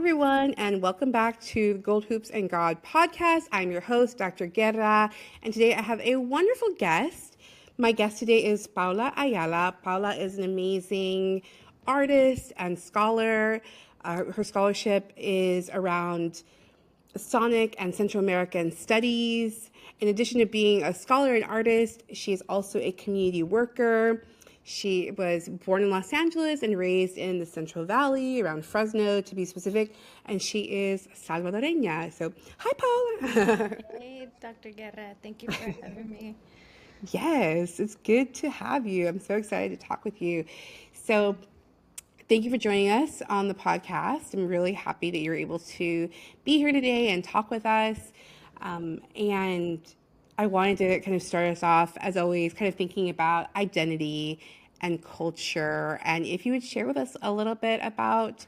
everyone, and welcome back to the Gold Hoops and God podcast. I'm your host, Dr. Guerra, and today I have a wonderful guest. My guest today is Paula Ayala. Paula is an amazing artist and scholar. Her scholarship is around Sonic and Central American studies. In addition to being a scholar and artist, she is also a community worker. She was born in Los Angeles and raised in the Central Valley, around Fresno to be specific, and she is Salvadoreña. So, hi, Paula. Hey, Dr. Guerra, thank you for having me. Yes, it's good to have you. I'm so excited to talk with you. So, thank you for joining us on the podcast. I'm really happy that you're able to be here today and talk with us. And I wanted to kind of start us off, as always, kind of thinking about identity and culture. And if you would share with us a little bit about,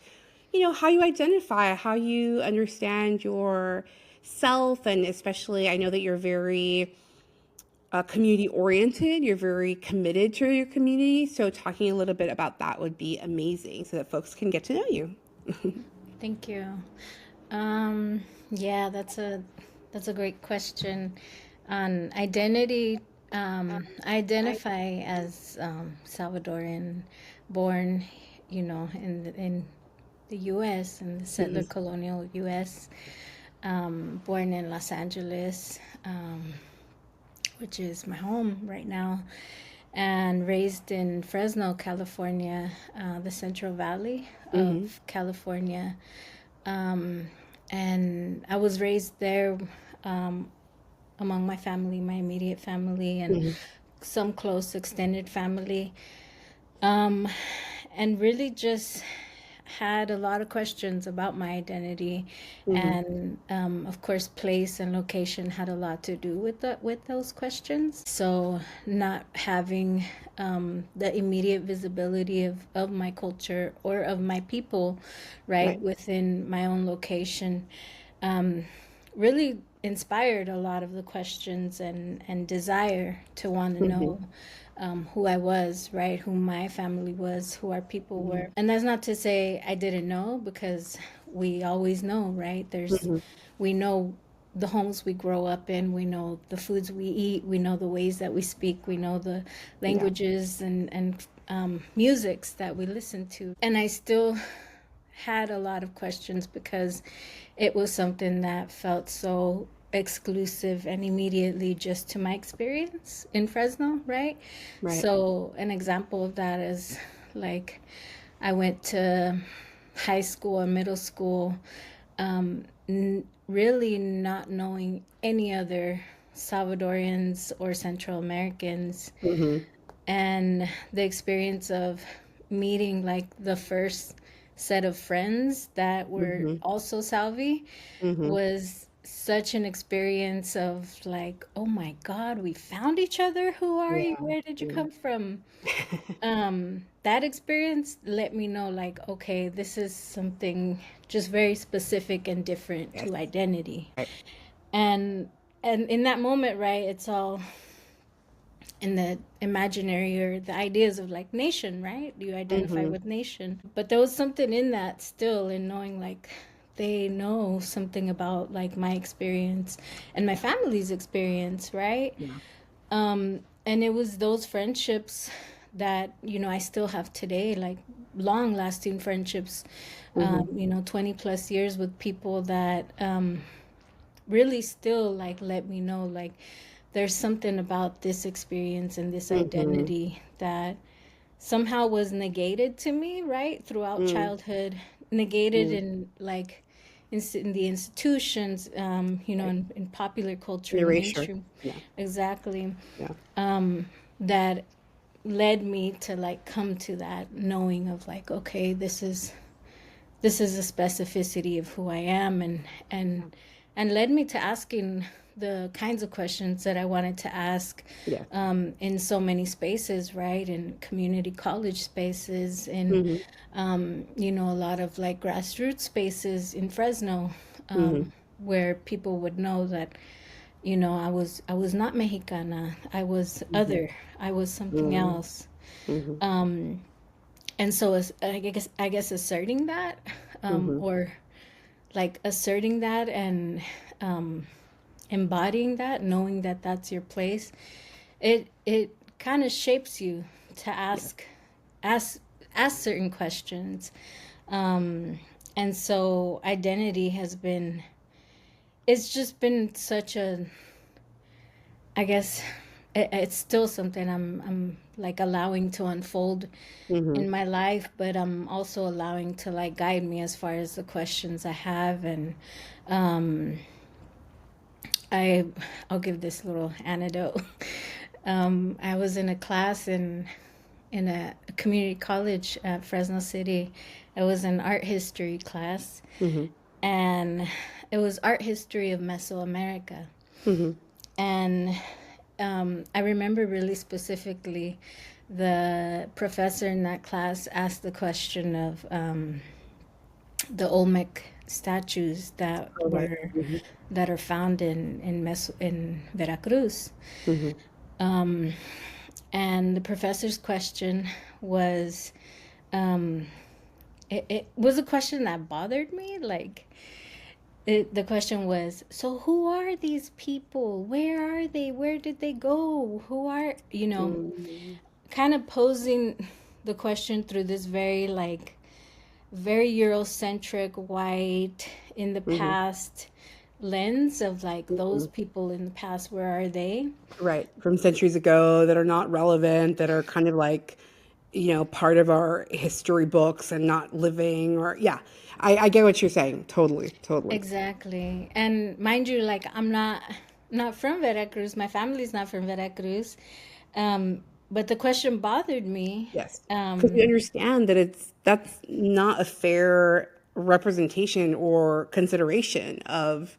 how you identify, how you understand your self, and especially, I know that you're very community oriented, you're very committed to your community. So talking a little bit about that would be amazing so that folks can get to know you. Thank you. Yeah, that's a great question. On identity, I identify as Salvadoran, born, in the U.S., in the settler colonial U.S., born in Los Angeles, which is my home right now, and raised in Fresno, California, the Central Valley of California. And I was raised there among my family, my immediate family, and some close extended family. And really just had a lot of questions about my identity, and of course place and location had a lot to do with those questions. So not having the immediate visibility of my culture or of my people right within my own location really inspired a lot of the questions and desire to want to know who I was, right? Who my family was, who our people were. And that's not to say I didn't know, because we always know, right? We know the homes we grow up in, we know the foods we eat, we know the ways that we speak, we know the languages and musics that we listen to. And I still had a lot of questions because it was something that felt so exclusive and immediately just to my experience in Fresno, right? So an example of that is like I went to high school and middle school really not knowing any other Salvadorians or Central Americans, and the experience of meeting like the first set of friends that were also Salvi was such an experience of like, oh my God, we found each other. Who are you? Where did you come from? That experience let me know like, okay, this is something just very specific and different to identity. And in that moment, right, it's all in the imaginary or the ideas of like nation, right? You identify with nation. But there was something in that still, in knowing like they know something about like my experience and my family's experience, right? And it was those friendships that, I still have today, like long lasting friendships, 20 plus years with people that really still like let me know like there's something about this experience and this identity that somehow was negated to me, right? Throughout childhood, negated in like in the institutions, in popular culture, in mainstream. Exactly. That led me to like come to that knowing of like, okay, this is a specificity of who I am, and led me to asking the kinds of questions that I wanted to ask in so many spaces, right? In community college spaces, in, a lot of like grassroots spaces in Fresno, where people would know that, I was not Mexicana. I was other. I was something else. And so I guess asserting that, or like asserting that and um, embodying that, knowing that that's your place, it kind of shapes you to Yeah. ask ask certain questions. Um, and so identity has been, it's just been such a, I guess it's still something I'm like allowing to unfold Mm-hmm. in my life, but I'm also allowing to like guide me as far as the questions I have. And um, I I'll give this little anecdote. I was in a class in a community college at Fresno City. It was an art history class, Mm-hmm. and it was art history of Mesoamerica. Mm-hmm. And I remember really specifically the professor in that class asked the question of the Olmec statues Oh, right. Mm-hmm. that are found in Veracruz. Mm-hmm. And the professor's question was, um, it was a question that bothered me. Like, the question was, so who are these people? Where are they? Where did they go? Who are, Mm-hmm. kind of posing the question through this very, like, very Eurocentric, white, in the Mm-hmm. past lens of like Mm-hmm. those people in the past, where are they? Right. From centuries ago that are not relevant, that are kind of like, part of our history books and not living or, yeah. I get what you're saying. Totally. Totally. Exactly. And mind you, like I'm not from Veracruz. My family's not from Veracruz. But the question bothered me. Yes. Because we understand that that's not a fair representation or consideration of,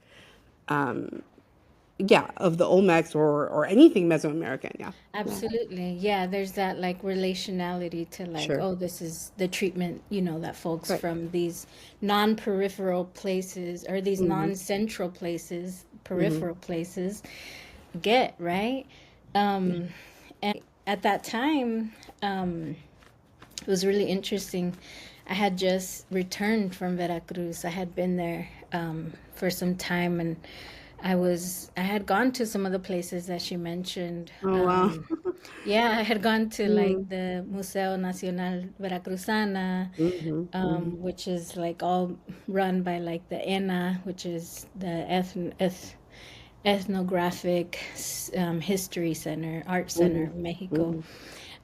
yeah, of the Olmecs or anything Mesoamerican. Yeah. Yeah. Absolutely. Yeah, there's that like relationality to like, Sure. oh, this is the treatment, that folks Right. from these non-peripheral places or these Mm-hmm. non-central places, Mm-hmm. peripheral places get, right? At that time, it was really interesting. I had just returned from Veracruz. I had been there for some time, and I had gone to some of the places that she mentioned. Oh, wow. Yeah, I had gone to like Mm-hmm. the Museo Nacional Veracruzana, Mm-hmm. which is like all run by like the ENA, which is the Ethnographic History Center, Art Center Mm-hmm. of Mexico.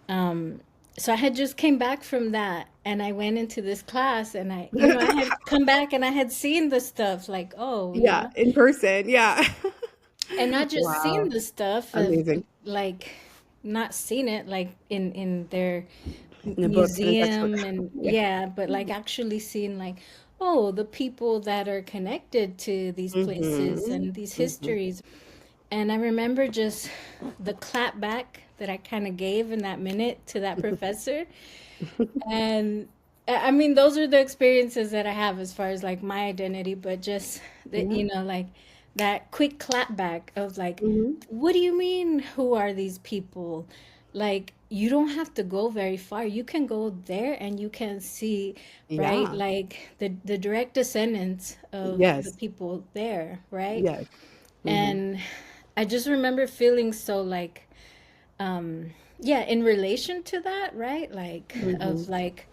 Mm-hmm. So I had just came back from that, and I went into this class, and I had come back and I had seen the stuff like, oh, Yeah, in person. Yeah. and not just seen Wow. the stuff of Amazing. like, not seen it like in their In a book, in a textbook. museum, and Yeah. yeah, but like actually seen like, oh, the people that are connected to these places Mm-hmm. and these Mm-hmm. histories. And I remember just the clap back that I kind of gave in that minute to that professor. And I mean, those are the experiences that I have as far as like my identity, but just that, Yeah. like that quick clap back of like, Mm-hmm. what do you mean, who are these people? Like, you don't have to go very far. You can go there and you can see, right? Yeah. Like the direct descendants of the Yes. people there, right? Yes. Mm-hmm. And I just remember feeling so like, yeah, in relation to that, right? Like, Mm-hmm. of like,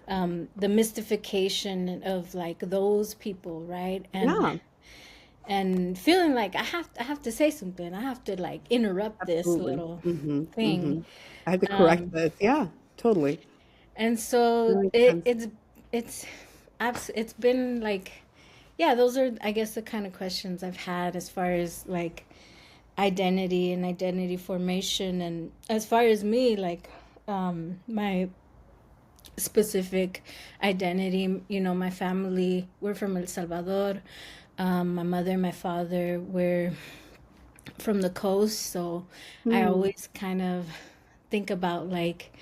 the mystification of like those people, right? Yeah. And feeling like I have to say something. I have to like interrupt this Absolutely. little Mm-hmm. Mm-hmm. thing. I had to correct this. Yeah. Totally. And That so makes sense. it's it's been like, yeah, those are, I guess, the kind of questions I've had as far as like identity and identity formation. And as far as me, like, my specific identity, my family, we're from El Salvador. My mother and my father were from the coast, so I Mm. always kind of think about like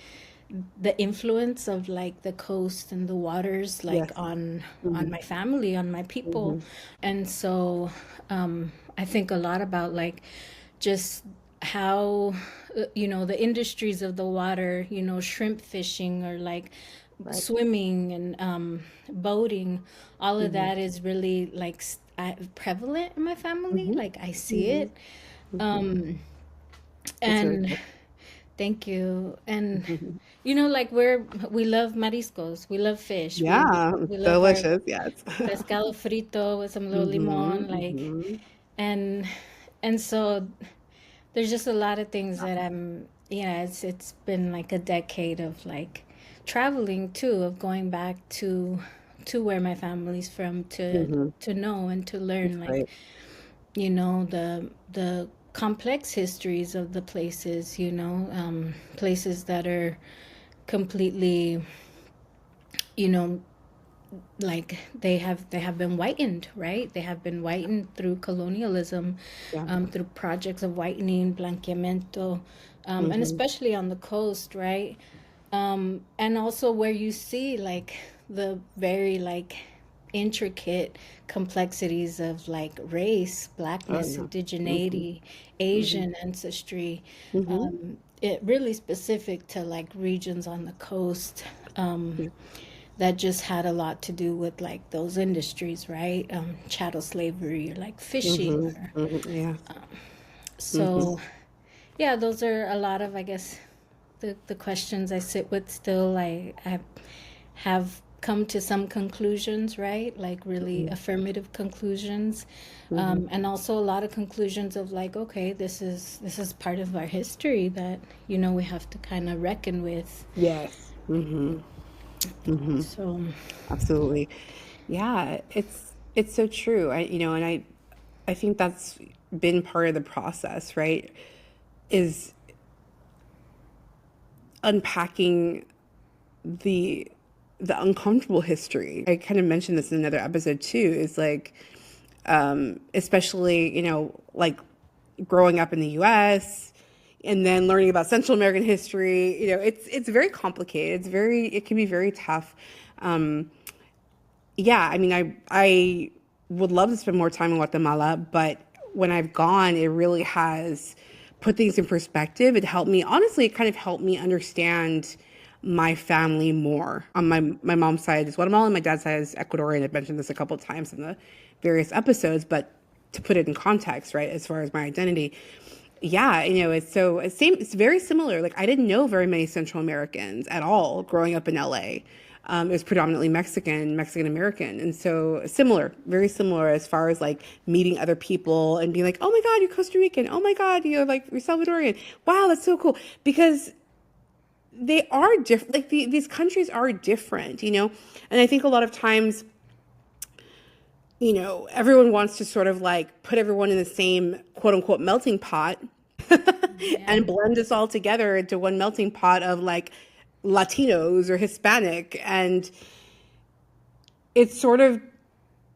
the influence of like the coast and the waters, like Yes. on Mm-hmm. my family, on my people. Mm-hmm. And so I think a lot about like just how the industries of the water, shrimp fishing, or like Right. swimming and boating, all of Mm-hmm. that is really like prevalent in my family. Mm-hmm. Like I see Mm-hmm. it. Mm-hmm. Um, That's really and cool. thank you. And Mm-hmm. like we love mariscos, we love fish, Yeah, we love our delicious. Yes. pescado frito with some little Mm-hmm. limon, like, Mm-hmm. and so there's just a lot of things that yeah, it's been like a decade of like traveling too, of going back to where my family's from, Mm-hmm. to know and to That's learn, like, great. the complex histories of the places, places that are completely, you know like they have been whitened, right? They have been whitened through colonialism, Yeah. through projects of whitening, blanqueamiento, and Mm-hmm. especially on the coast, right? And also where you see like the very like intricate complexities of like race, Oh blackness, yeah. Mm-hmm. indigeneity, Mm-hmm. Asian ancestry, Mm-hmm. it really specific to like regions on the coast, Yeah. that just had a lot to do with like those industries, right? Chattel slavery, or like fishing, Mm-hmm. or Mm-hmm. Yeah. Mm-hmm. so. Yeah, those are a lot of, I guess, the questions I sit with still. I have come to some conclusions, right? Like really affirmative conclusions, Mm-hmm. and also a lot of conclusions of like, okay, this is part of our history that we have to kind of reckon with. Yes. Mm-hmm. Mm-hmm. So Absolutely. Yeah, it's so true. And I think that's been part of the process, right? Is unpacking the uncomfortable history. I kind of mentioned this in another episode too, is like especially, like growing up in the US and then learning about Central American history, it's very complicated. It can be very tough. Um, yeah, I mean, I would love to spend more time in Guatemala, but when I've gone, it really has put things in perspective. Honestly, it kind of helped me understand my family more. On my mom's side is Guatemalan, my dad's side is Ecuadorian. I've mentioned this a couple of times in the various episodes, but to put it in context, right, as far as my identity, yeah, it's very similar. Like I didn't know very many Central Americans at all growing up in LA. It was predominantly Mexican American, and so similar, very similar as far as like meeting other people and being like, oh my God, you're Costa Rican. Oh my God, you're Salvadorian. Wow, that's so cool. Because they are different. Like these countries are different, and I think a lot of times, everyone wants to sort of like put everyone in the same quote unquote melting pot yeah, and blend us all together into one melting pot of like Latinos or Hispanic. And it sort of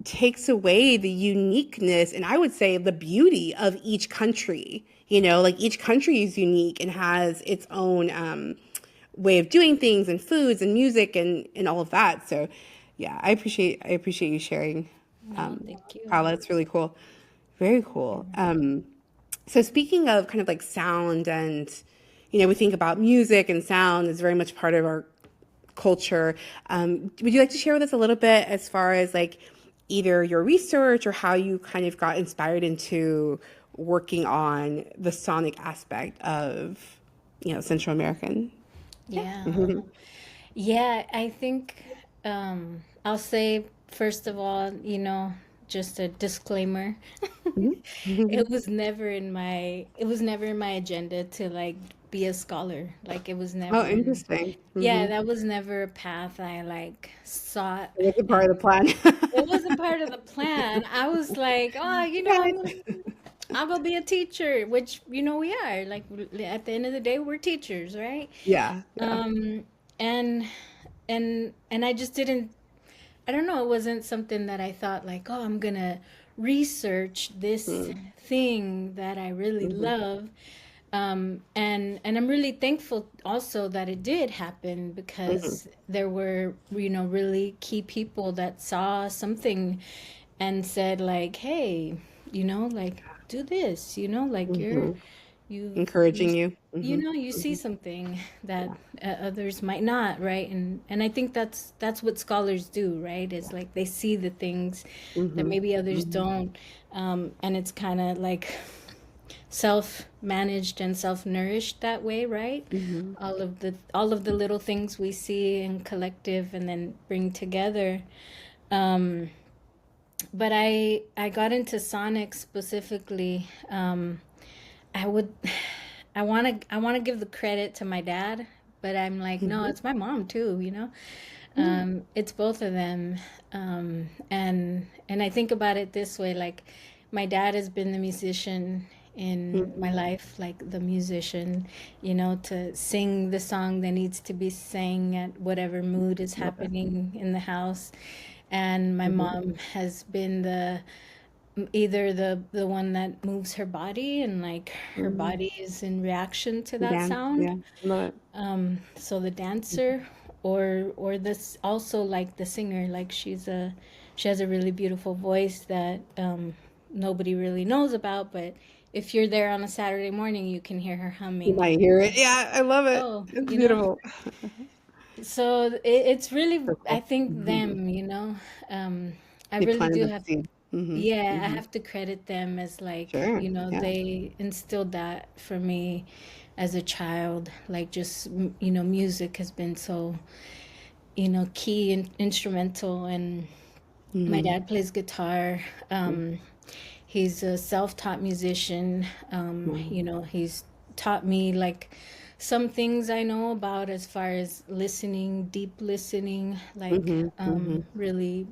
takes away the uniqueness and I would say the beauty of each country. Like each country is unique and has its own way of doing things and foods and music and all of that. So yeah, I appreciate you sharing, no, thank you. Paula. It's really cool. Very cool. So speaking of kind of like sound and, we think about music and sound is very much part of our culture. Would you like to share with us a little bit as far as like either your research or how you kind of got inspired into working on the sonic aspect of, Central American? Yeah. Yeah. Yeah, I think, I'll say first of all, just a disclaimer. Mhm. It was never in my agenda to like be a scholar. Like it was Oh, never, interesting. yeah, that was never a path I like sought. It was a part of And the plan. it wasn't part of the plan. I was like, oh, Right. I'll go be a teacher, which we are. Like at the end of the day, we're teachers, right? Yeah, yeah. Um, and and I just didn't. I don't know. It wasn't something that I thought like, oh, I'm gonna research this Mm, thing that I really mhm, love. And I'm really thankful also that it did happen, mhm, because there were, really key people that saw something and said like, hey, like do this, like mhm, you Encouraging you. you Hmm. know, you see Hmm. something that Yeah. others might not, right? And I think that's what scholars do, right? Is Yeah. like they see the things that Hmm. maybe others Hmm. don't, and it's kind of like self-managed and self-nourished that way, right? Hmm. All of the little things we see in collective and then bring together. Um, but I got into Sonic specifically. I would I want to give the credit to my dad, but I'm like, no, Hmm. it's my mom too, you know. It's both of them. And I think about it this way, like my dad has been the musician in my Hmm. life, like the musician, you know, to sing the song that needs to be sang at whatever mood is Love it. happening in the house. And my Hmm. mom has been the either the one that moves her body, and like her Hmm. body is in reaction to that Dance. sound, Yeah. Love it. so the dancer, or this also like the singer, like she has a really beautiful voice that nobody really knows about, but if you're there on a Saturday morning you can hear her You humming, might and hear you're it. like, Yeah. I love it. oh, It's you know. beautiful. So it's really, So I cool. think, Hmm. them, you know. I They really planted do that have, seed. Hmm. yeah, I Hmm. have to credit them as like, Sure. you know, Yeah. they instilled that for me as a child. Like just, you know, music has been so, you know, key and instrumental. And my Hmm. dad plays guitar. Um, he's a self-taught musician. You know, he's taught me like some things I know about as far as listening, deep listening, like Hmm. Hmm. really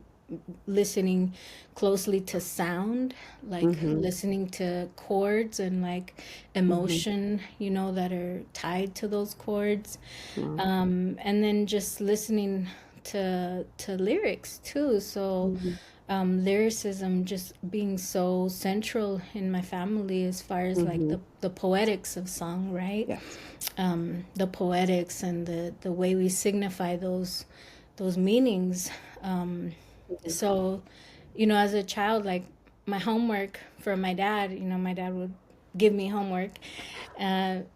listening closely to sound, like Hmm. listening to chords and like Hmm. emotion, you know, that are tied to those chords. Wow. And then just listening to lyrics too. So Hmm. lyricism just being so central in my family as far as like Hmm. the poetics of song, right? Yes. The poetics and the way we signify those meanings. So, you know, as a child, like my homework for my dad, you know, my dad would give me homework, and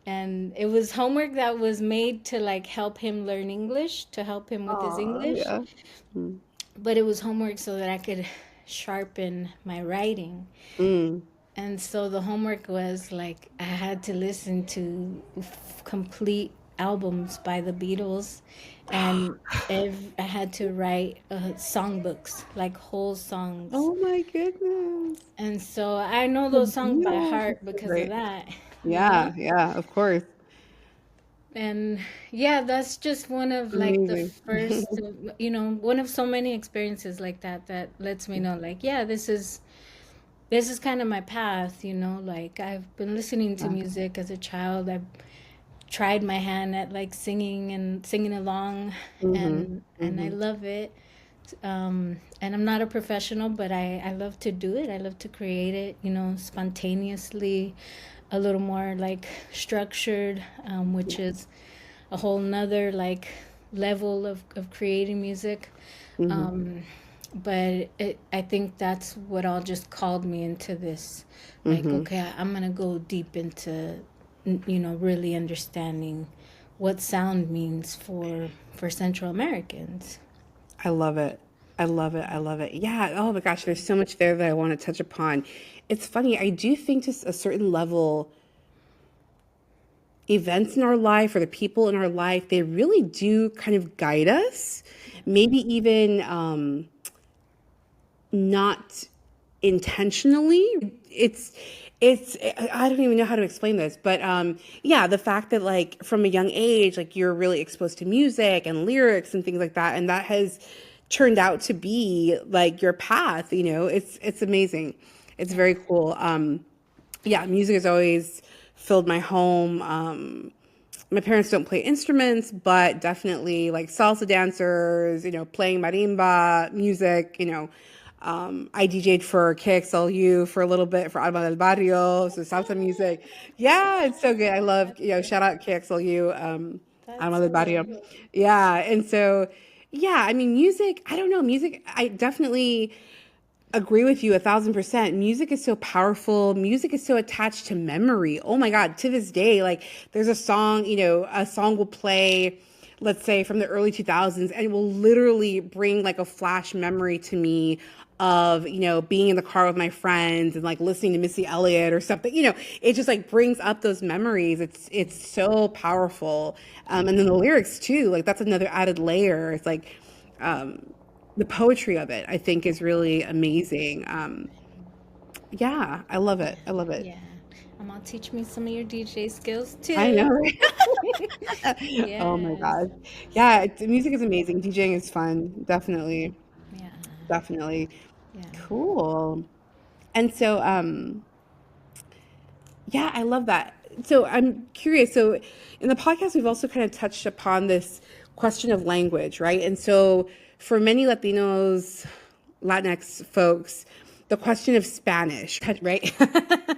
it was homework that was made to like help him learn English, to help him with his Oh, English, yeah. Mm. but it was homework so that I could sharpen my writing. Mm. And so the homework was like I had to listen to complete albums by the Beatles, and I had to write songbooks, like whole songs. Oh my goodness. And so I know The those songs by Beatles. That's heart so because of great. that, you know? Yeah, yeah, of course. And yeah, that's just one of like the Amazing. first, you know, one of so many experiences like that that lets me know, like, yeah, this is kind of my path, you know, like I've been listening to Yeah. music as a child. I've tried my hand at like singing and singing along, Mhm. and I Mhm. love it. And I'm not a professional, but I love to do it. I love to create it, you know, spontaneously, a little more like structured, which Yeah. is a whole nother like level of creating music. Mhm. Um, but I think that's what all just called me into this. Like, Mhm. okay, I'm gonna go deep into, you know, really understanding what sound means for Central Americans. I love it. I love it. I love it. Yeah. Oh my gosh, there's so much there that I want to touch upon. It's funny. I do think to a certain level, events in our life or the people in our life, they really do kind of guide us. Maybe even not intentionally. It's I don't even know how to explain this, but yeah, the fact that like from a young age, like you're really exposed to music and lyrics and things like that, and that has turned out to be like your path, you know, it's amazing. It's Yeah. very cool. Yeah, music has always filled my home. My parents don't play instruments, but definitely like salsa dancers, you know, playing marimba music, you know. I DJ'd for KXLU for a little bit for Alma del Barrio, so salsa music. Yeah, it's so good. I love, you know, shout out KXLU, Alma That's del Barrio. cool. Yeah, and so, yeah, I mean, music, I don't know, music, I definitely agree with you 1,000%. Music is so powerful. Music is so attached to memory. Oh my God, to this day, like there's a song, a song will play, let's say from the early 2000s, and it will literally bring like a flash memory to me of, being in the car with my friends and like listening to Missy Elliott or something. It just like brings up those memories. It's so powerful. And then the lyrics too, like that's another added layer. It's like, um, the poetry of it, I think, is really amazing. Yeah, I love it. I love it. Yeah. I'm gonna teach me some of your DJ skills I know, too. right? Oh my Yes. God. Yeah, music is amazing. DJing is fun. Definitely. Yeah. Definitely. Yeah. Cool. And so, yeah, I love that. So I'm curious. So in the podcast, we've also kind of touched upon this question of language, right? And so for many Latinos, Latinx folks, the question of Spanish, right?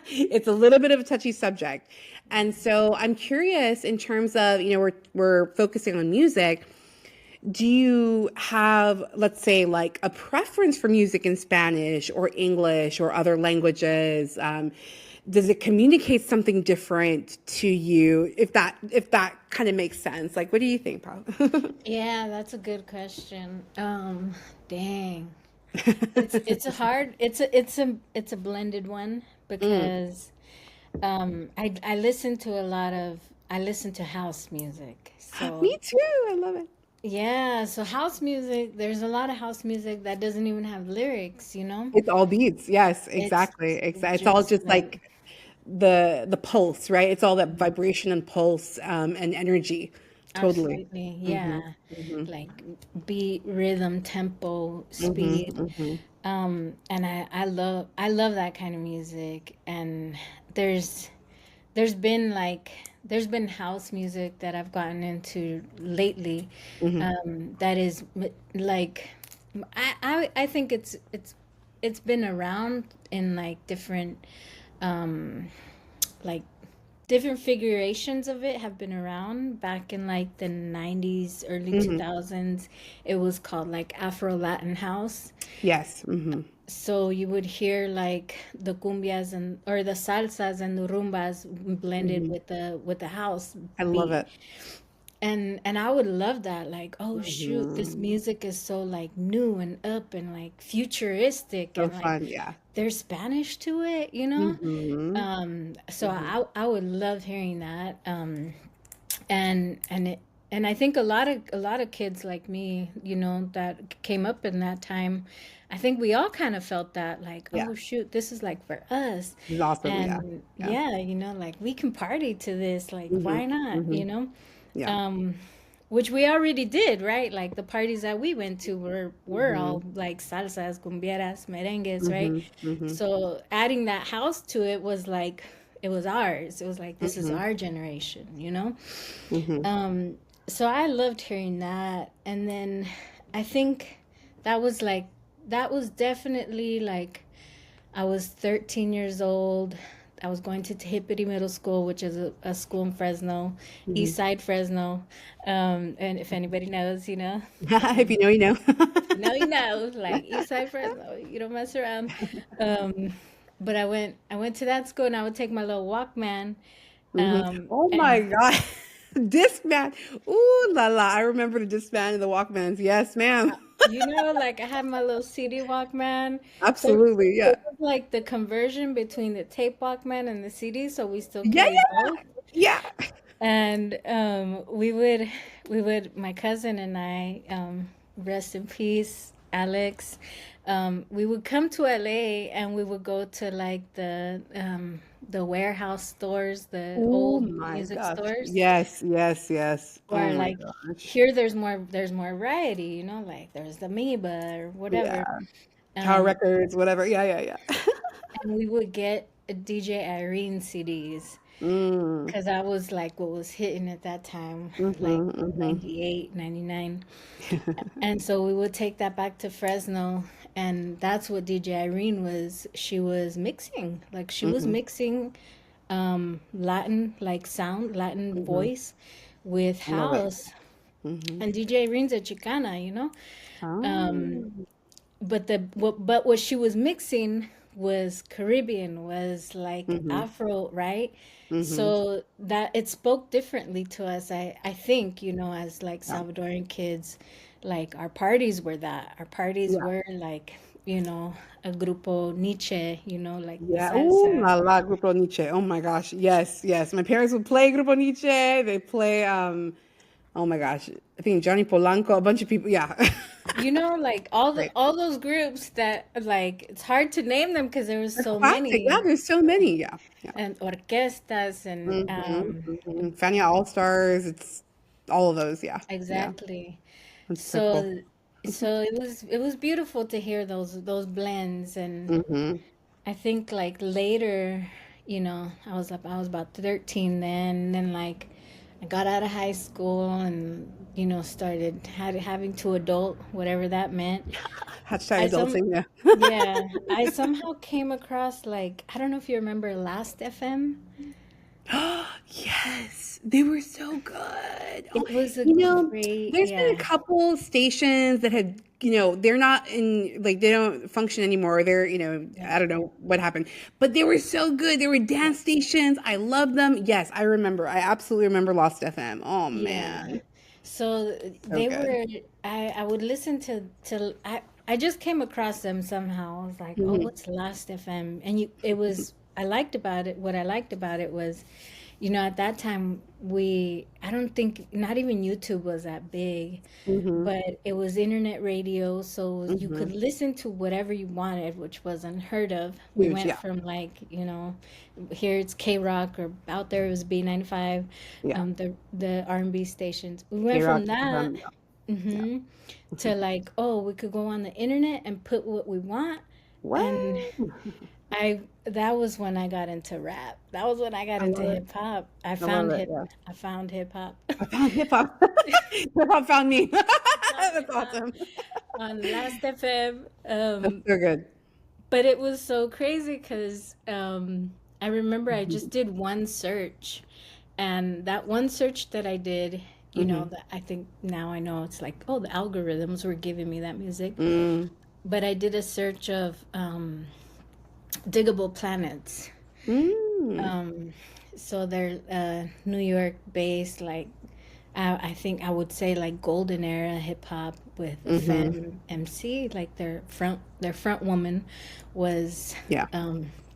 It's a little bit of a touchy subject. And so I'm curious in terms of, we're focusing on music. Do you have, let's say, like a preference for music in Spanish or English or other languages? Does it communicate something different to you? If that kind of makes sense, like, what do you think, Paul? Yeah, that's a good question. Dang. It's a hard it's a blended one Mm. because I listen to a lot of I listen to house music. So Me too. I love it. yeah, so house music, there's a lot of house music that doesn't even have lyrics, you know? It's all beats. Yes, It's exactly. It's all just just like like the pulse, right? It's all that vibration and pulse, and energy. Totally. absolutely, Hmm. yeah. Hmm. Like beat, rhythm, tempo, Hmm. speed. Hmm. And I love that kind of music. And there's there's been like there's been house music that I've gotten into lately, Hmm. that is like I think it's been around in um like different figurations of it have been around back in like the 90s, early Hmm. 2000s. It was called like Afro Latin house. Yes. Hmm. So you would hear like the cumbias and or the salsas and the rumbas blended Hmm. with the house I love beat. it. And I would love that, like, oh shoot, this Hmm. music is so like new and up and like futuristic So and like fun. Yeah. there's Spanish to it, you know? Hmm. So Hmm. I would love hearing that. And I think a lot of kids like me, that came up in that time, I think we all kind of felt that like, Yeah. oh shoot, this is like for us. This is awesome. Yeah. And Yeah. yeah, like we can party to this, like Hmm. why not, Hmm. Yeah. Um, which we already did, right? Like the parties that we went to were Hmm. all like salsas, cumbieras, merengues, right? Hmm. Hmm. So adding that house to it was like it was ours. It was like this is Hmm. our generation, you know? Hmm. Um, so I loved hearing that. And then I think that was like that was definitely like I was 13 years old. I was going to Hippity Middle School, which is a school in Fresno, Hmm. East Side Fresno. And if anybody knows, If you know, you know. you know, like East Side Fresno, you don't mess around. Um, but I went to that school and I would take my little Walkman. Hmm. Oh my And God. Discman. Ooh la la. I remember the Discman and the Walkmans. Yes, ma'am. like I had my little CD Walkman. So Absolutely. Yeah. it was like the conversion between the tape Walkman and the CD, so we still Yeah, carried both. yeah. And we would my cousin and I, rest in peace, Alex. We would come to LA and we would go to like the warehouse stores, the Oh old my music gosh. stores, Yes, yes, yes. Oh where my like gosh. here there's more variety, like there's the Amoeba or Yeah. whatever. Tower Um, Records, whatever. Yeah, yeah, yeah. and we would get DJ Irene CDs. Mm. Because I was like what was hitting at that time, like Mm-hmm, mm-hmm. 98, 99. And so we would take that back to Fresno. And that's what DJ Irene was. She was mixing. Like she was Mm-hmm, mixing Latin, like sound, Latin mm-hmm. voice with I love it. house. Mm-hmm. And DJ Irene's a Chicana, Oh. Um, but what she was mixing was Caribbean, was like Mm-hmm. Afro, right? Mm-hmm. So that it spoke differently to us. I think, as like Yeah. Salvadoran kids, like our parties were that. Our parties Yeah. were like, a grupo Nietzsche, like the Yeah. Ooh salsa. la la, Grupo Nietzsche. Oh my gosh. Yes, yes. My parents would play Grupo Nietzsche. They play oh my gosh. I think Johnny Polanco, a bunch of people. Yeah. Like all the Right. all those groups that like it's hard to name them because there was They're so classic. Yeah, many, there's so many. Yeah. Yeah. and orquestas and Mm-hmm. Mm-hmm. Fania All Stars. It's all of those. Yeah. Yeah. exactly. That's so cool. So it was beautiful to hear those blends. And Mm-hmm. I think like later, I was about 13 then, and then like I got out of high school and started having to adult, whatever that meant. Hashtag I some adulting. Yeah. Yeah, I somehow came across, like, I don't know if you remember Last FM. Yes, they were so good. Oh, It was a you know, great, there's been a yeah, couple stations that had, they're not in, like, they don't function anymore. They're, yeah, I don't know what happened, but they were so good. They were yeah, dance stations. I love them. Yes, I remember. I absolutely remember Lost FM. Oh yeah. man, So so they good. were, I would listen I just came across them somehow. I was like, oh, Hmm. what's Last FM? And what I liked about it was, at that time, I don't think, not even YouTube was that big, Hmm. but it was internet radio, so you Hmm. could listen to whatever you wanted, which was unheard of. We Huge. went Yeah. from like, here it's K Rock, or out there it was B95, Yeah. the R&B stations. We K went Rock. from that, Yeah. Yeah. hmm to like, oh, we could go on the internet and put what we want. What? And that was when I got into rap. That was when I got I into love it. hip hop. I I love found it. hip Yeah. I found hip hop. I found hip hop. Hip hop found me. I found That's hip hop awesome. on Last FM. That's so good. But it was so crazy because I remember I just Mhm. did one search, and that one search that I did, Mhm. that I think now I know, it's like, oh, the algorithms were giving me that music. Mm. But I did a search of diggable planets. Mm. Um, so they're New York based, like I think I would say like golden era hip hop with a Mhm. femme MC. Like their front woman was Yeah.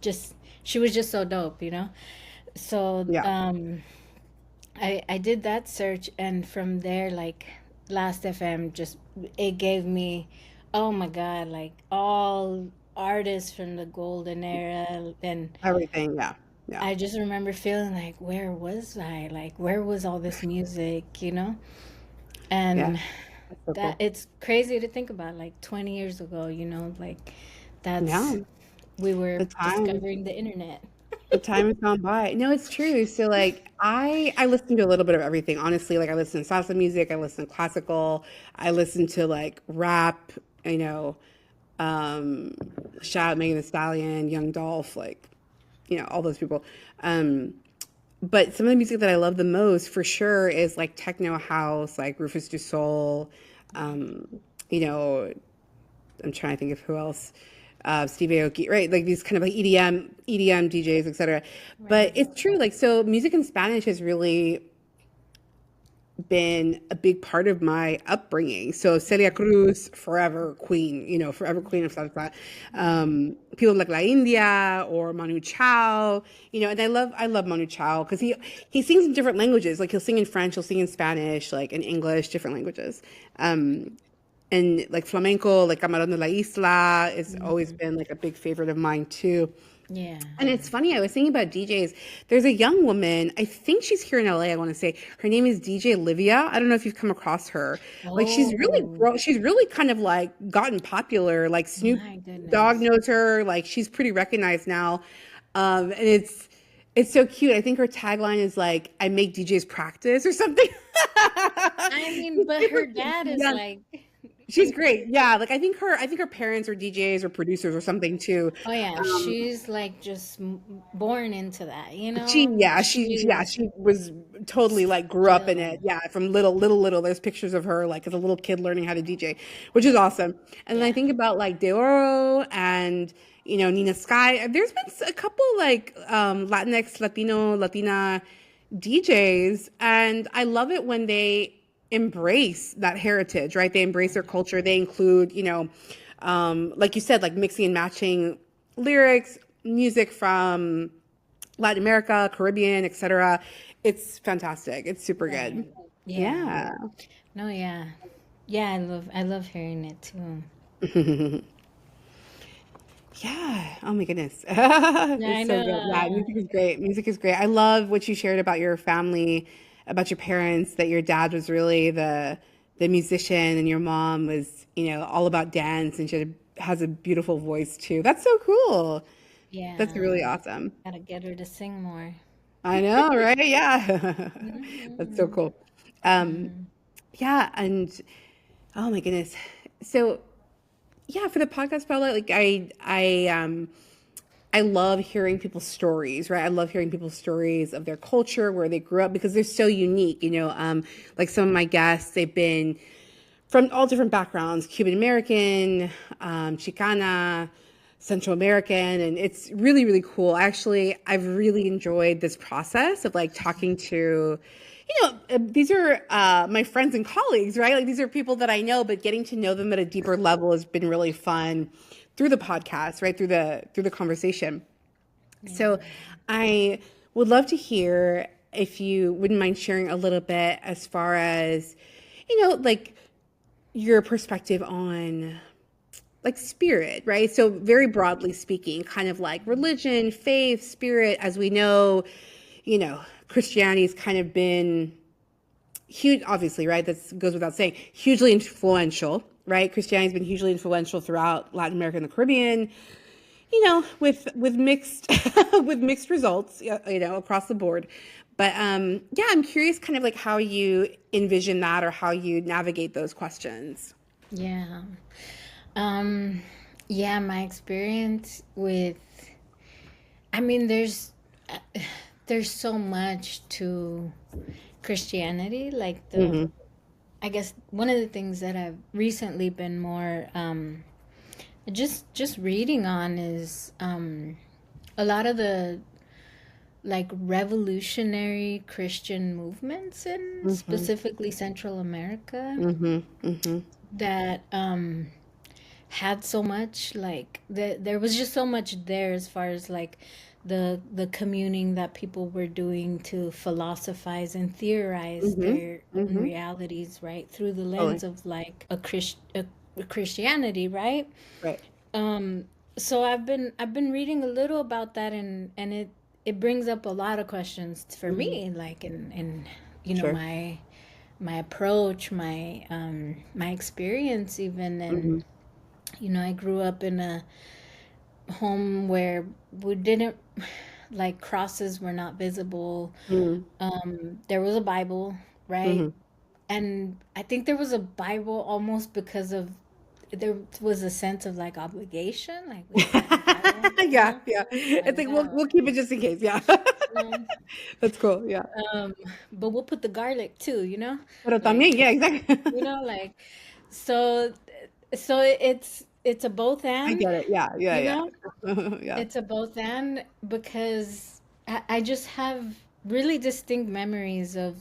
just she was just so dope, So Yeah. I did that search, and from there, like Last FM, just it gave me, oh my God, like all artists from the golden era. And Everything. Yeah. Yeah. I just remember feeling like, where was I? Like, where was all this music? Yeah. And That's so that cool. it's crazy to think about, like 20 years ago, like Yeah. that's we were The time. discovering the internet. The time has gone by. No, it's true. So like I listen to a little bit of everything, honestly. Like I listen to salsa music, I listen to classical, I listen to like rap, you know, um shout out Megan Thee Stallion, Young Dolph, like, all those people. Um but some of the music that I love the most for sure is like techno house, like Rufus Du Sol, um, you know, I'm trying to think of who else. Steve Aoki, right? Like these kind of like EDM DJs, etc. But Right. it's true, like so music in Spanish has really been a big part of my upbringing. So Celia Cruz, forever queen, forever queen of salsa. People like La India or Manu Chao, and I love Manu Chao because he sings in different languages. Like he'll sing in French, he'll sing in Spanish, like in English, different languages. And like flamenco, like Camarón de la Isla, has always Mhm. been like a big favorite of mine too. Yeah. And it's funny, I was thinking about DJs. There's a young woman, I think she's here in LA, I want to say. Her name is DJ Livia. I don't know if you've come across her. Like Oh, she's really kind of like gotten popular. Like Snoop my Dogg goodness. knows her. Like she's pretty recognized now. And it's so cute. I think her tagline is like, I make DJs practice or something. I mean, She's but super her dad is young. like She's great. Yeah, like I think her parents are DJs or producers or something too. Oh yeah, Um, she's like just born into that, you she know? yeah, She's she was totally like grew up in it. skilled. Yeah, from little. There's pictures of her like as a little kid learning how to DJ, which is awesome. And then I Yeah. think about like De Oro and Nina Sky. There's been a couple like Latinx, Latino, Latina DJs, and I love it when they embrace that heritage, right? They embrace their culture. They include, like you said, like mixing and matching lyrics, music from Latin America, Caribbean, etc. It's fantastic. It's super good. Right. Yeah. Yeah. No, yeah. Yeah, I love hearing it too. Yeah. Oh my goodness. Yeah, I It's so good. Yeah, know. music is great. Music is great. I love what you shared about your family, about your parents, that your dad was really the musician and your mom was, all about dance and has a beautiful voice too. That's so cool. That's Yeah. really awesome. Gotta get her to sing more. I know, right? Yeah. That's so Hmm. cool. Hmm. Yeah, and oh my goodness. So yeah, for the podcast, Paula, like I love hearing people's stories, right? I love hearing people's stories of their culture, where they grew up, because they're so unique. Like some of my guests, they've been from all different backgrounds: Cuban American, Chicana, Central American, and it's really, really cool. Actually, I've really enjoyed this process of like talking to, these are my friends and colleagues, right? Like these are people that I know, but getting to know them at a deeper level has been really fun through the podcast, right? Through the conversation. So Yeah. I would love to hear if you wouldn't mind sharing a little bit as far as, like your perspective on like spirit, right? So very broadly speaking, kind of like religion, faith, spirit, as we know, Christianity's kind of been huge, obviously, right? That goes without saying, hugely influential, right? Christianity's been hugely influential throughout Latin America and the Caribbean, with mixed with mixed results, across the board. But yeah, I'm curious, kind of like how you envision that or how you navigate those questions. Yeah. Um, yeah, my experience with, I mean, there's so much to Christianity. Like Hmm. I guess one of the things that I've recently been more just reading on is a lot of the like revolutionary Christian movements in Hmm. specifically Central America Hmm. Hmm. that had so much like there was just so much there as far as like the communing that people were doing to philosophize and theorize Hmm. their own Hmm. realities, right, through the Totally. lens of like a Christianity, right? Right. um so I've been reading a little about that, and it brings up a lot of questions for Hmm. me, like in Sure. my approach, my experience even. And Hmm. I grew up in a home where we didn't, like, crosses were not visible. Hmm. There was a Bible, right? Hmm. And I think there was a Bible almost because of there was a sense of like obligation, like we had to have a Bible, Yeah, yeah. like It's like yeah, we'll keep it just in case. Yeah. um, That's cool. Yeah. um, but we'll put the garlic too, Pero like también, yeah, exactly. like so it's a both I and, get it. Yeah, yeah, you yeah. know Yeah. it's a both and because I just have really distinct memories of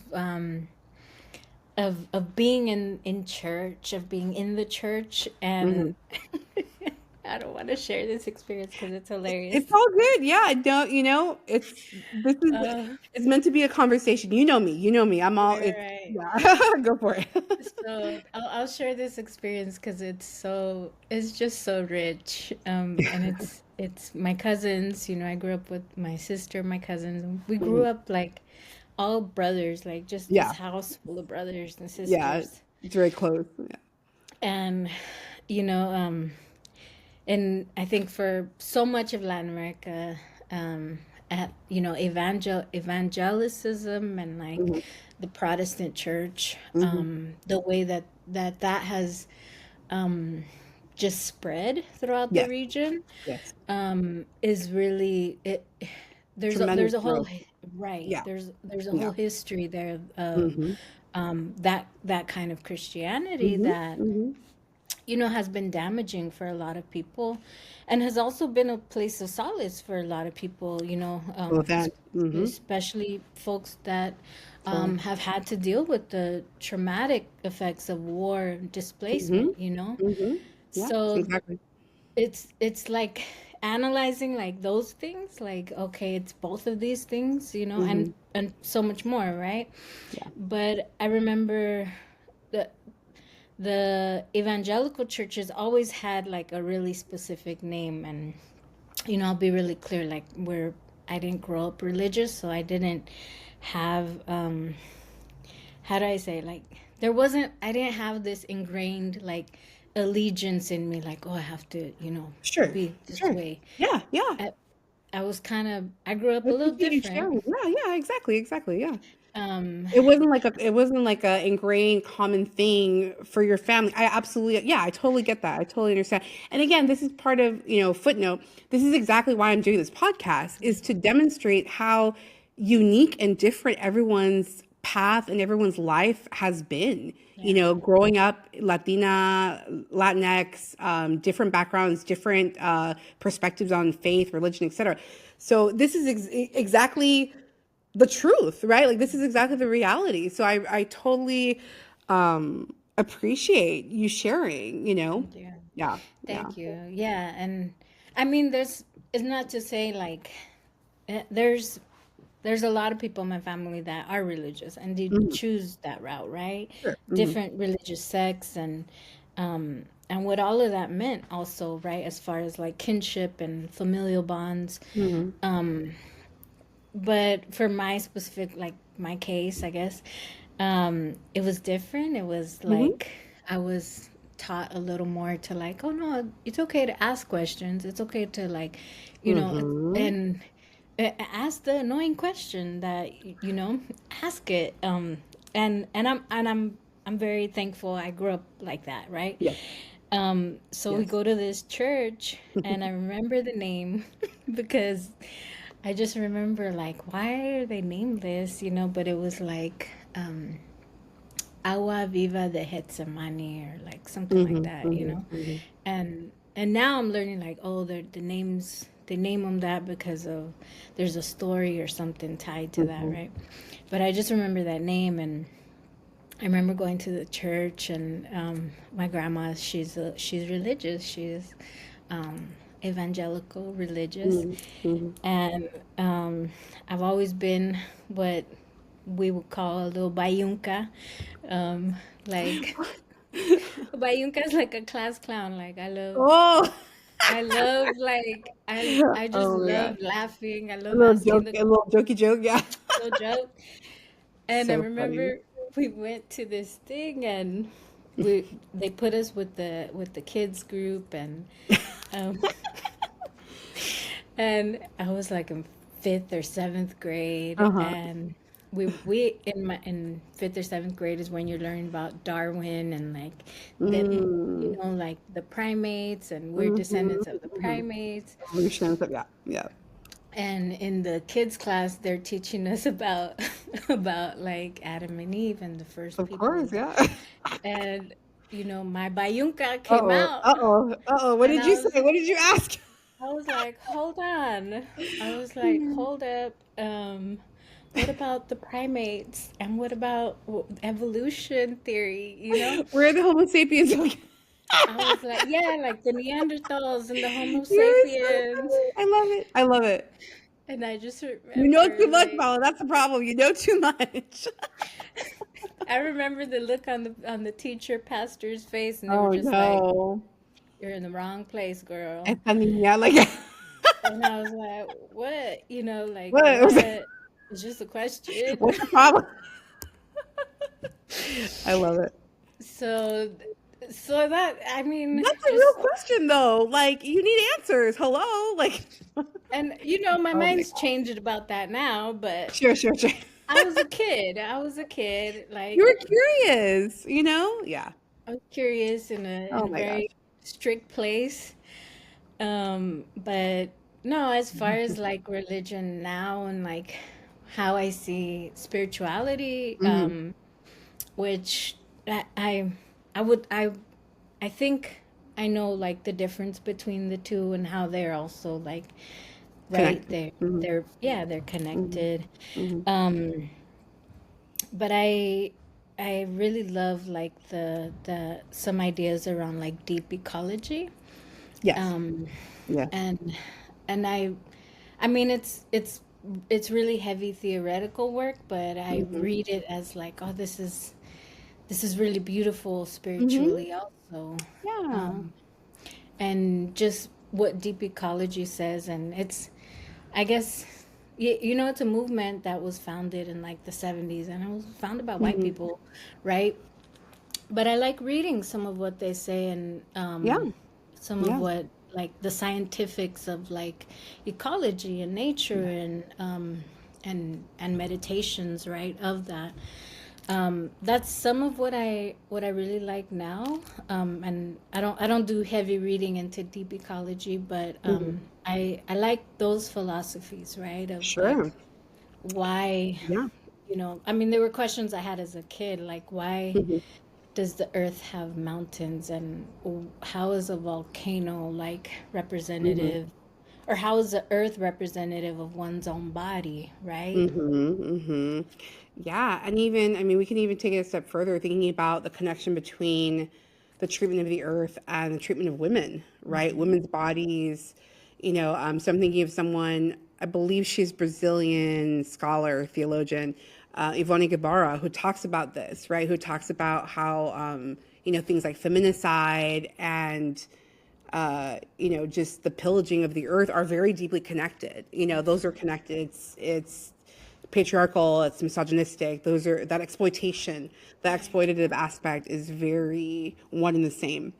being in church, of being in the church. Hmm. And I don't want to share this experience because it's hilarious. It's all good. Yeah, I don't, this is, uh, it's meant to be a conversation. You know me. You know me. I'm all, right, it's, right. yeah. Go for it. So I'll share this experience because it's just so rich. And it's my cousins. I grew up with my sister, my cousins, and we grew Mhm. up like all brothers, like just this Yeah. house full of brothers and Yeah. sisters. It's very close. Yeah. And you know, and I think for so much of Latin America, at evangelicism and like Hmm. the Protestant church, Hmm. the way that has um, just spread throughout the Yes. region, Yes. is really it. Tremendous There's a whole growth. right. Yeah. There's a Yeah. whole history there of Mm-hmm. that kind of Christianity Mm-hmm. that Mm-hmm. has been damaging for a lot of people, and has also been a place of solace for a lot of people, Well, that. Mm-hmm. especially folks that So. have had to deal with the traumatic effects of war and Mm-hmm. displacement. Mm-hmm. Yeah. So Exactly. it's like analyzing like those things, like, okay, it's both of these things, Mm-hmm. and so much more, right? Yeah. But I remember the the evangelical churches always had like a really specific name, and I'll be really clear, like, where I didn't grow up religious, so I didn't have how do I say, like, I didn't have this ingrained like allegiance in me, like, oh, I have to, Sure. be this Sure. way. Yeah. Yeah. I, I grew up I a little appreciate you different. sharing. Yeah. Yeah. Exactly. Exactly. Yeah. um It wasn't like a ingrained common thing for your family. I absolutely, yeah, I totally get that. I totally understand. And again, this is part of, footnote. This is exactly why I'm doing this podcast, is to demonstrate how unique and different everyone's path and everyone's life has been. yeah, Growing up Latina, Latinx, different backgrounds, different perspectives on faith, religion, etc. So this is exactly the truth, right? Like this is exactly the reality. So I totally appreciate you sharing. thank you. Yeah, yeah. Thank you. Yeah, and I mean, it's not to say like, there's a lot of people in my family that are religious and they Mhm. choose that route, right? Sure. Hmm. Different religious sects, and what all of that meant also, right? As far as like kinship and familial bonds. Hmm. But for my specific, like, my case, I guess, it was different. It was Hmm. like I was taught a little more to, like, oh no, it's okay to ask questions. It's okay to, like, Hmm. and ask the annoying question that, ask it. And I'm very thankful I grew up like that, right? Yes. So we Yes. go to this church, and I remember the name because I just remember, like, why are they named this, but it was like, Agua Viva de Getsemani, or like something like Hmm. that, Hmm. Hmm. and now I'm learning, like, oh, the names, they name them that because of there's a story or something tied to that, Hmm. right? But I just remember that name, and I remember going to the church, and my grandma, she's religious, she's evangelical religious, Hmm. Hmm. and I've always been what we would call a little bayunca. Like, bayunca is like a class clown. Like, Oh, like, I just oh my love God. laughing. I A love little asking joke, the a little jokey joke. Yeah. little joke. And I So funny. remember we went to this thing, and they put us with the kids group, um, and I was like in fifth or seventh grade, Uh-huh. and we in fifth or seventh grade is when you're learning about Darwin, and like the Mm. like the primates, and we're Mhm. descendants of the Mhm. primates. Evolution. So yeah. Yeah. And in the kids class, they're teaching us about about like Adam and Eve and the first Of people. course. Yeah. And my bayunca came Uh-oh. out, Uh-oh. Uh-oh. What and did you say? What did you ask? I was like, hold on. I was like, hold up. What about the primates? And what about evolution theory? Where are the Homo sapiens? I was like, yeah, like the Neanderthals and the Homo You're so sapiens. funny. I love it. I love it. And I just You know too remember, much, like, Paula. That's the problem. You know too much. I remember the look on the teacher pastor's face, and they were Oh just like, no. "You're in the wrong place, girl." Esta niña, like, And I was like, "What? Like, what? what?" It's just a question. What's the problem? I love it. So, that, I mean, That's a real just, question, though. Like, you need answers. Hello? Like, and my oh my mind's God. changed about that now, but Sure, sure, sure. I was a kid. I was a kid, You like, were curious. Yeah. I was curious in Oh a my gosh. very strict place. But no, as far as like religion now and like how I see spirituality, Hmm. which I I would I think I know like the difference between the two and how they're also like right Connected. Hmm. they're yeah they're Hmm. connected. Hmm. Um, but I really love like the some ideas around like deep ecology. Yes. Um, Yes. and and I mean it's really heavy theoretical work, but I Hmm. read it as like, oh, this is really beautiful Hmm. spiritually also. Yeah. Um, and just what deep ecology says, and it's I guess you know it's a movement that was founded in like the 70s, and it was founded by white Hmm. people, right? But I like reading some of what they say, and Yeah. some of Yeah. what like the scientifics of like ecology and nature Yeah. and meditations, right, of that. That's some of what I really like now. And I don't do heavy reading into deep ecology, but Hmm. I like those philosophies, right, of like Sure. why, Yeah. you know, I mean there were questions I had as a kid, like why Hmm. does the earth have mountains, and how is a volcano like Hmm. representative, or how is the earth representative of one's own body, right? Hmm. Yeah, and even, I mean, we can even take it a step further, thinking about the connection between the treatment of the earth and the treatment of women, right? Women's bodies, so I'm thinking of someone, I believe she's Brazilian scholar, theologian, Ivone Guevara, who talks about this, right? Who talks about how, things like feminicide and just the pillaging of the earth are very deeply connected. Those are connected. It's patriarchal, it's misogynistic. Those are that exploitation, the Right. exploitative aspect is very one and the same.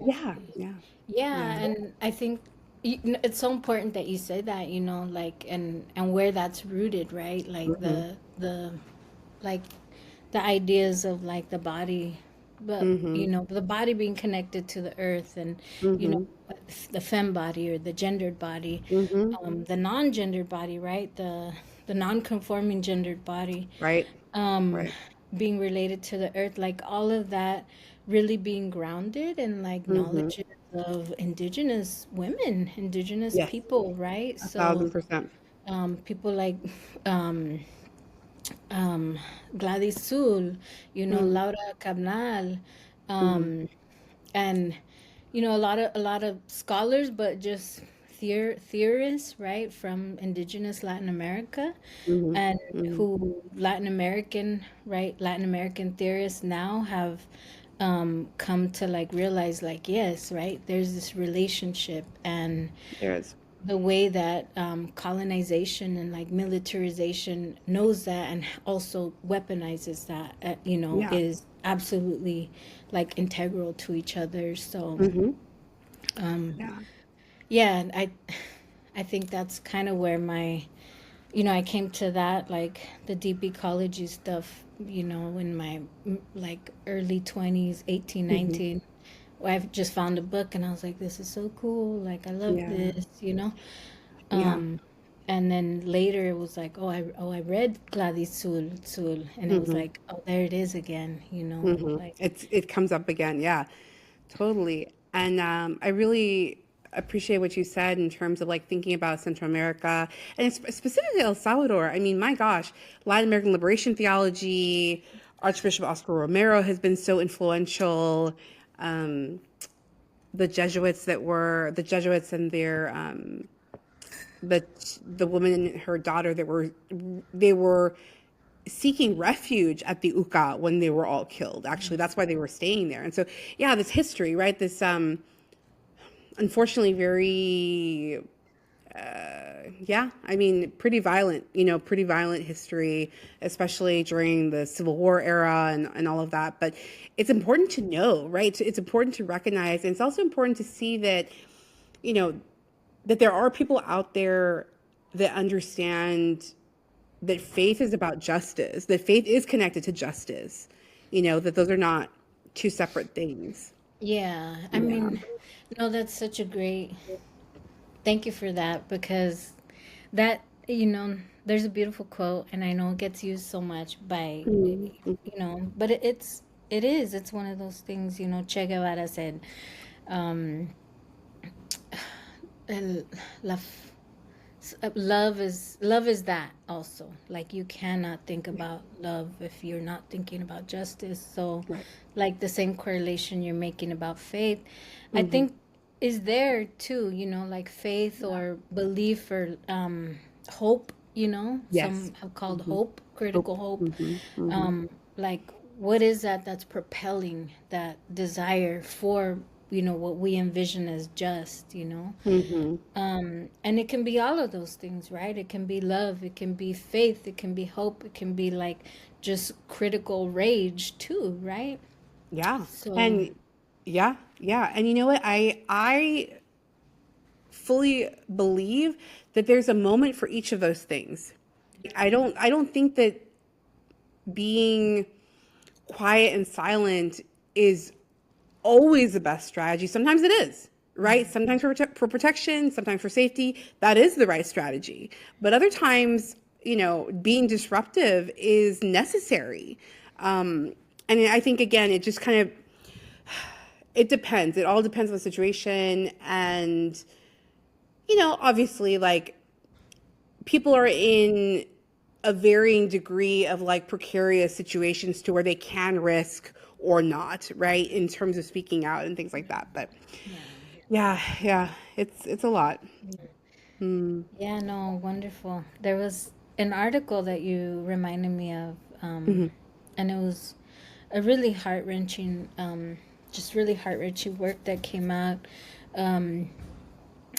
Yeah, Absolutely. yeah, Yeah, yeah. and I think it's so important that you say that, like and where that's rooted, right? Like Hmm. the like the ideas of like the body, but Hmm. the body being connected to the earth, and you know Hmm. the femme body or the gendered body, Hmm. the non-gendered body, right? The non-conforming gendered body, Right, um, right. being related to the earth, like all of that really being grounded in like Hmm. knowledge of indigenous women, indigenous Yes, people, right? a So thousand percent. people like um, um, Gladys Sul, Mm-hmm. Laura Cabnal, Hmm. um, and a lot of scholars, but just theorists, right, from indigenous Latin America, Hmm. and Hmm. who Latin American theorists now have come to like realize like yes, right, there's this relationship, and There is. the way that colonization and like militarization knows that and also weaponizes that, Yeah. is absolutely like integral to each other. So Hmm. um, Yeah. yeah, and I think that's kind of where my, I came to that, like the deep ecology stuff, in my like early 20s, 18, Hmm. 19. I've just found a book and I was like, this is so cool. Like, I love Yeah. this. Yeah. Um, and then later it was like, I read Gladys Sul, and it was Hmm. like, oh, there it is again, like, It comes up again. Yeah, totally. And I really appreciate what you said in terms of like thinking about Central America and specifically El Salvador. I mean, my gosh, Latin American liberation theology, Archbishop Oscar Romero has been so influential. Um, the Jesuits and their the the woman and her daughter that they were seeking refuge at the Uca when they were all killed. Actually, that's why they were staying there. And so, yeah, this history, right? This unfortunately very yeah, I mean, pretty violent history, especially during the Civil War era and all of that. But it's important to know, right? It's important to recognize, and it's also important to see that, you know, that there are people out there that understand that faith is about justice, that faith is connected to justice, that those are not two separate things. Yeah, I Yeah. mean, no, that's such a great, thank you for that, because that, there's a beautiful quote, and I know it gets used so much by, but it's one of those things, Che Guevara said, um, el- la, love is that also. Like, you cannot think about love if you're not thinking about justice. So, Right. like, the same correlation you're making about faith, I Mm-hmm. think is there too, like faith or belief or hope, Yes. some have called Mm-hmm. hope, Hope. critical hope. Mm-hmm. Mm-hmm. Like, what is that that's propelling that desire for, what we envision as just, Mm-hmm. and it can be all of those things, right? It can be love, it can be faith, it can be hope, it can be like just critical rage too, right? Yeah. So, And yeah, yeah. And you know what? I fully believe that there's a moment for each of those things. I don't think that being quiet and silent is always the best strategy. Sometimes it is, right? Sometimes for protection, sometimes for safety, that is the right strategy. But other times, being disruptive is necessary. And I think, again, it just kind of, it depends. It all depends on the situation. And, obviously, like, people are in a varying degree of like precarious situations to where they can risk or not, right? In terms of speaking out and things like that. But yeah. yeah, yeah, it's a lot. Mm, Yeah, no, wonderful. There was an article that you reminded me of, hmm. and it was a really heart-wrenching, just really heart-wrenching work that came out. Um,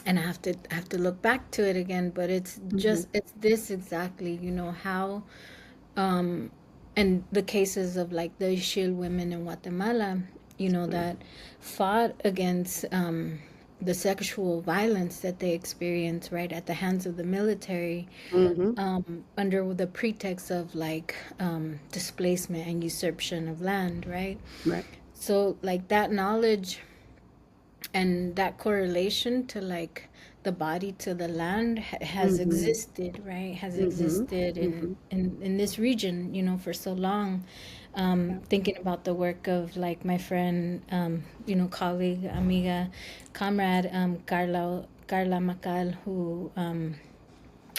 and I have to look back to it again, but Hmm. it's this exactly, how, um, and the cases of like the Ishil women in Guatemala, that fought against the sexual violence that they experienced, right, at the hands of the military, Hmm. under the pretext of like displacement and usurpation of land, right? Right. So like that knowledge and that correlation to like the body to the land has Hmm. existed, right, has Hmm. existed in Hmm. in this region, for so long. Thinking about the work of like my friend, colleague, amiga, comrade, Carla Macal, who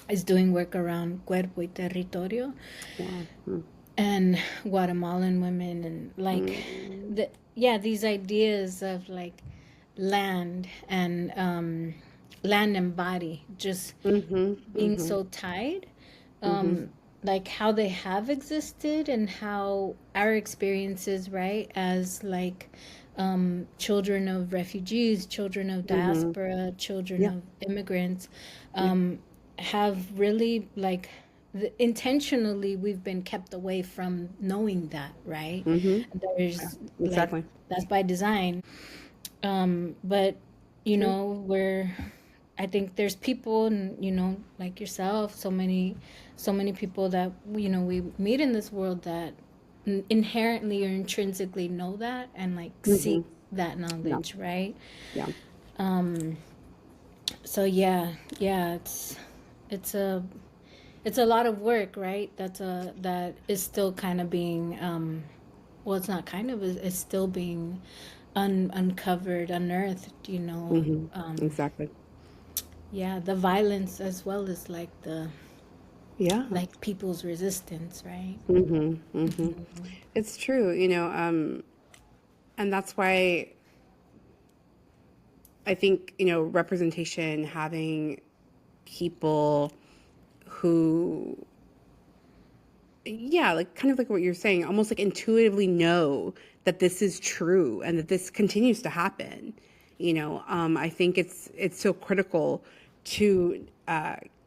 is doing work around cuerpo y territorio Wow. Mm. and Guatemalan women, and like Mm. yeah, these ideas of like land and land and body just Mhm. being Mhm. so tied, Mhm. like how they have existed and how our experiences, right, as like children of refugees, children of Mhm. diaspora, children Yeah. of immigrants, Yeah. have really like intentionally we've been kept away from knowing that, right? Mhm. Yeah. There's like Exactly. that's by design. But True. we're I think there's people, and like yourself, so many people that we meet in this world that inherently or intrinsically know that and like seek Mhm. that Yeah. knowledge, right? Yeah. So yeah, yeah, it's a lot of work, right? That is still kind of being well, it's not kind of, it's still being uncovered, unearthed, Mhm. Exactly. yeah, the violence as well as like the Yeah. like people's resistance, right? Mhm. Mhm. It's true, and that's why I think, representation, having people who, yeah, like kind of like what you're saying, almost like intuitively know that this is true and that this continues to happen. I think it's so critical to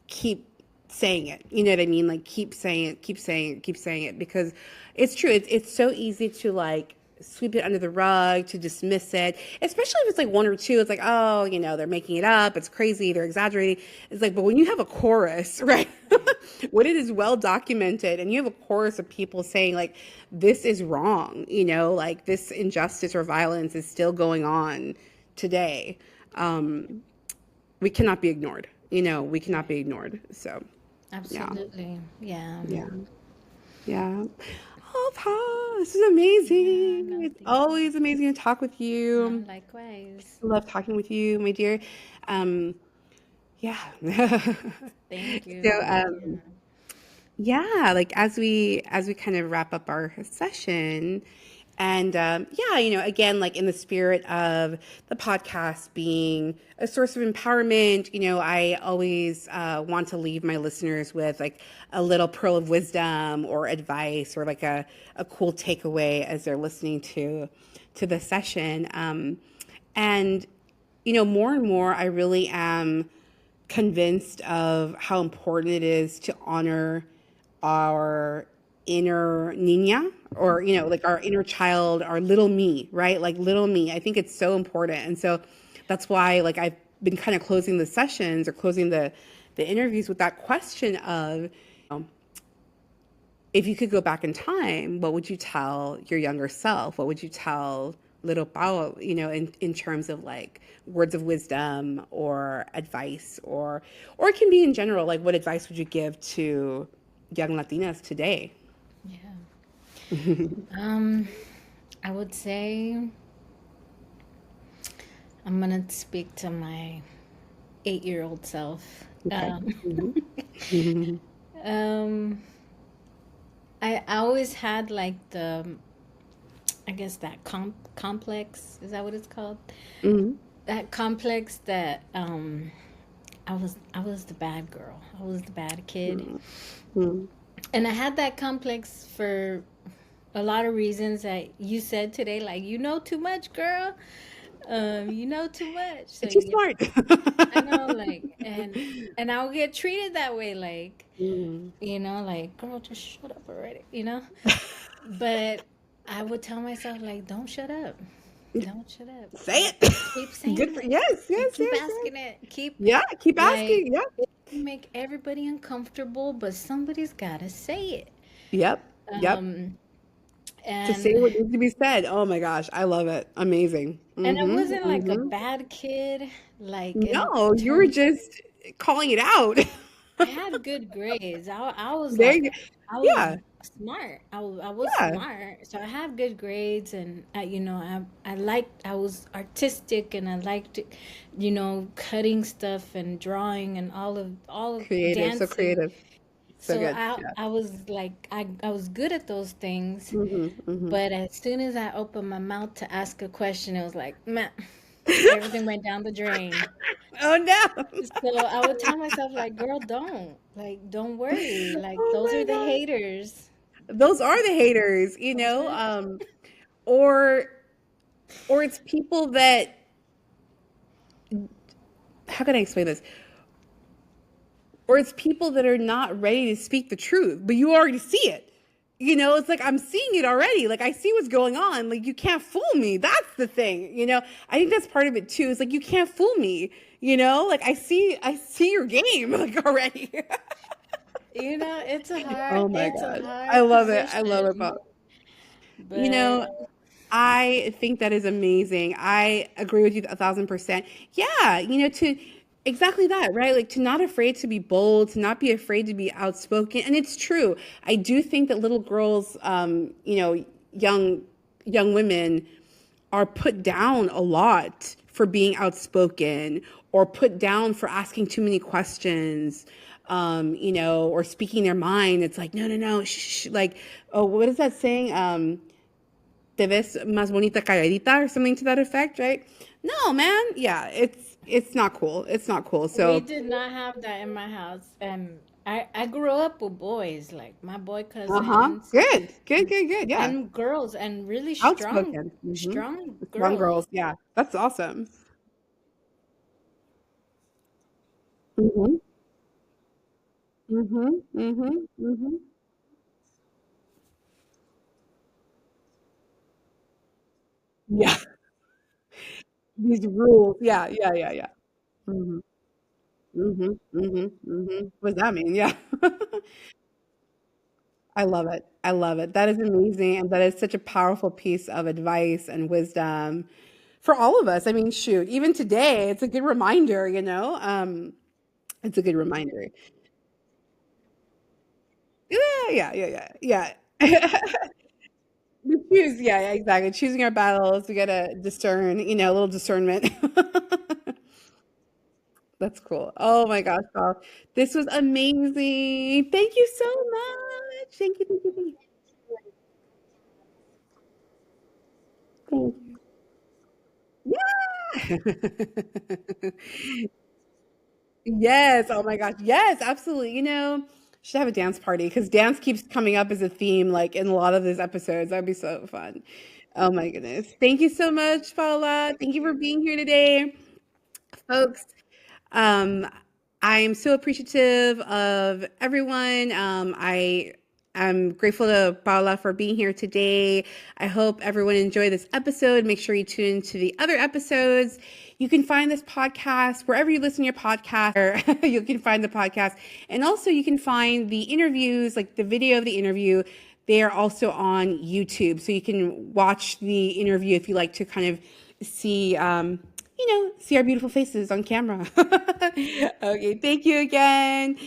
keep saying it. You know what I mean? Like keep saying it, keep saying it, keep saying it, because it's true. It's so easy to like sweep it under the rug, to dismiss it, especially if it's like one or two. It's like, oh, they're making it up. It's crazy. They're exaggerating. It's like, but when you have a chorus, right? When it is well documented and you have a chorus of people saying, like, this is wrong, like this injustice or violence is still going on today, we cannot be ignored. We cannot be Right. ignored. So, yeah, Absolutely. Yeah. yeah. Yeah. Oh, Paul, this is Yeah, amazing. no, It's thank you. always amazing to talk with No, you. likewise. I love talking with you, my dear. Um, yeah. Thank So, you. Yeah. yeah, like as we kind of wrap up our session, and yeah, again, like in the spirit of the podcast being a source of empowerment, I always want to leave my listeners with like a little pearl of wisdom or advice, or like a cool takeaway as they're listening to the session. And more and more, I really am convinced of how important it is to honor our inner niña, or like our inner child, our little me, right? Like little me. I think it's so important. And so that's why, like, I've been kind of closing the sessions, or closing the interviews with that question of, if you could go back in time, what would you tell your younger self? What would you tell little Pao, in terms of like words of wisdom or advice, or it can be in general, like what advice would you give to young Latinas today? Yeah. Um, I would say I'm gonna speak to my 8-year-old self. Okay. Hmm. Um, I always had like I guess that complex, is that what it's called? Hmm. That complex that I was the bad girl. I was the bad kid. Hmm. And I had that complex for a lot of reasons that you said today, like, you know too much, girl. You know too much. So Too you get, smart. I know, like, and I'll get treated that way, like, Mm. like, girl, just shut up already, But I would tell myself, like, don't shut up. Don't shut up. Say Keep it. keep Good saying for, it. yes, And yes, keep yes, yes. asking it. Keep, Yeah, keep like, asking. Yeah. it can make everybody uncomfortable, but somebody's gotta say it. Yep. Yep. Um To say and what needs to be said. Oh my gosh, I love it. Amazing. I Mm-hmm. wasn't like a Mm-hmm. bad kid, like in No, you were terms of, just calling it out. I had good grades. I was There like, you go. I was Yeah. smart. I was Yeah. smart. So I have good grades, and I liked, I was artistic, and I liked, cutting stuff and drawing and all of Creative. So dancing. creative. So So good. I was like, I was good at those things, Mm-hmm. Mm-hmm. but as soon as I opened my mouth to ask a question, it was like, man, everything went down the drain. Oh no. So I would tell myself, like, girl, don't worry. Like, Oh those are my the God. haters. Those are the haters, Those are, or it's people that, how can I explain this? Or it's people that are not ready to speak the truth, but you already see it. It's like, I'm seeing it already. Like, I see what's going on. Like, you can't fool me. That's the thing. I think that's part of it too. It's like, you can't fool me. Like, I see your game like already. Oh my it's a gosh. I hard love it. I love it, position, Bob. You but know, I think that is amazing. I agree with you 1,000%. Yeah, to exactly that, right? Like, to not afraid to be bold, to not be afraid to be outspoken. And it's true. I do think that little girls, young women are put down a lot for being outspoken, or put down for asking too many questions, or speaking their mind. It's like, no, no, no, shh, like, oh, what is that saying? Te ves más bonita calladita, or something to that effect, right? No, man. Yeah, it's not cool. It's not cool. we So, did not have that in my house. And I grew up with boys, like my boy uh-huh. cousins, Good. Good, good, good. Yeah. and girls, and really Outspoken. strong Strong girls. girls. Yeah. That's awesome. Mm-hmm. Mm-hmm. Mm-hmm. Mm-hmm. Yeah. These rules. Yeah, yeah, yeah, yeah. Mhm. Mhm, mhm, mhm. What does that mean? Yeah. I love it. I love it. That is amazing, and that is such a powerful piece of advice and wisdom for all of us. I mean, shoot, even today, it's a good reminder, you know? It's a good reminder. Yeah, yeah, yeah, yeah, yeah. We choose, yeah, yeah, exactly. Choosing our battles, we gotta discern, a little discernment. That's cool. Oh my gosh, Paul. This was amazing. Thank you so much. Thank you, thank you, thank you. Thank you. Yeah. Yes. Oh my gosh. Yes, absolutely. Should have a dance party because dance keeps coming up as a theme, like in a lot of these episodes. That'd be so fun. Oh my goodness. Thank you so much, Paula. Thank you for being here today, folks. Um, I'm so appreciative of everyone. I'm grateful to Paula for being here today. I hope everyone enjoyed this episode. Make sure you tune into the other episodes. You can find this podcast wherever you listen to your podcast, or you can find the podcast. And also you can find the interviews, like the video of the interview. They are also on YouTube. So you can watch the interview if you like to kind of see see our beautiful faces on camera. Okay, thank you again.